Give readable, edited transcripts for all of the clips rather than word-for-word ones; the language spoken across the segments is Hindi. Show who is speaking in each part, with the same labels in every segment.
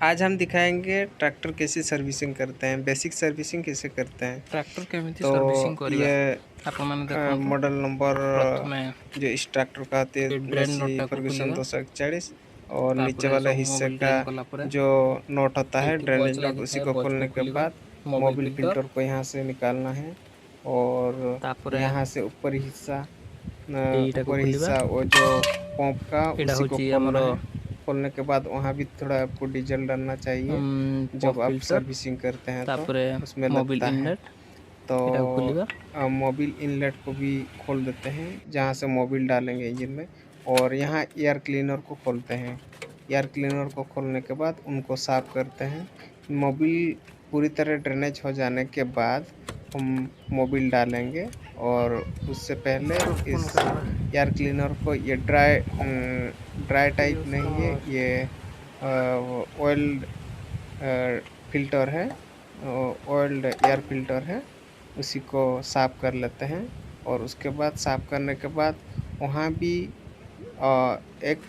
Speaker 1: आज हम दिखाएंगे ट्रैक्टर कैसे सर्विसिंग करते हैं, बेसिक सर्विसिंग कैसे करते हैं।
Speaker 2: ट्रैक्टर केमिति
Speaker 1: तो
Speaker 2: सर्विसिंग करिबा
Speaker 1: ये
Speaker 2: आपण माने देखंतु।
Speaker 1: मॉडल नंबर
Speaker 2: प्रथमे
Speaker 1: जो इस ट्रैक्टर का
Speaker 2: ए ड्रेन नट को
Speaker 1: फर्गुसन
Speaker 2: खोलिबा,
Speaker 1: 241 और नीचे
Speaker 2: तापरे
Speaker 1: वाले
Speaker 2: सब
Speaker 1: हिस्से
Speaker 2: मोबिल
Speaker 1: का
Speaker 2: ड्रेन कला परे
Speaker 1: जो नोट होता है
Speaker 2: एठी
Speaker 1: ड्रेनेज
Speaker 2: बॉच
Speaker 1: नोट,
Speaker 2: लागि
Speaker 1: उसी
Speaker 2: थाए,
Speaker 1: को
Speaker 2: बॉच को
Speaker 1: खोलने के
Speaker 2: खोलिबा।
Speaker 1: बाद
Speaker 2: मोबिल
Speaker 1: मोबिल
Speaker 2: फिल्टर
Speaker 1: फिल्टर को यहाँ से निकालना है और
Speaker 2: तापरे
Speaker 1: यहाँ से
Speaker 2: एईटा को
Speaker 1: ऊपरी
Speaker 2: खोलिबा।
Speaker 1: हिस्सा वो जो पंप का
Speaker 2: एडा
Speaker 1: उसी को
Speaker 2: होची
Speaker 1: खोलना
Speaker 2: हमरो
Speaker 1: है। खोलने के बाद वहाँ भी थोड़ा आपको डीजल डालना चाहिए,
Speaker 2: पंप
Speaker 1: जब आप
Speaker 2: फिल्टर,
Speaker 1: सर्विसिंग करते हैं तो
Speaker 2: तापरे
Speaker 1: उसमें
Speaker 2: मोबिल
Speaker 1: लगता है।
Speaker 2: इनलेट एटा को
Speaker 1: तो
Speaker 2: खोलिबा।
Speaker 1: मोबिल इनलेट को भी खोल देते हैं जहाँ से मोबिल डालेंगे इंजन में, और यहाँ एयर क्लीनर को खोलते हैं। एयर क्लीनर को खोलने के बाद उनको साफ करते हैं। मोबिल पूरी तरह ड्रेनेज हो जाने के बाद हम मोबिल डालेंगे, और उससे पहले
Speaker 2: ओपन
Speaker 1: इस
Speaker 2: करिबा।
Speaker 1: एयर क्लीनर को, ये ड्राई टाइप नहीं है, ये ऑयल फिल्टर है, ऑयल्ड एयर फिल्टर है, उसी को साफ़ कर लेते हैं। और उसके बाद साफ़ करने के बाद वहाँ भी एक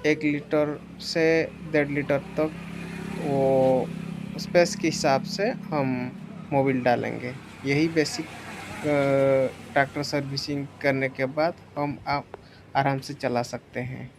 Speaker 1: 1 लीटर से 1.5 लीटर तक वो स्पेस के हिसाब से हम मोबिल डालेंगे। यही बेसिक ट्रैक्टर सर्विसिंग करने के बाद हम आप आराम से चला सकते हैं।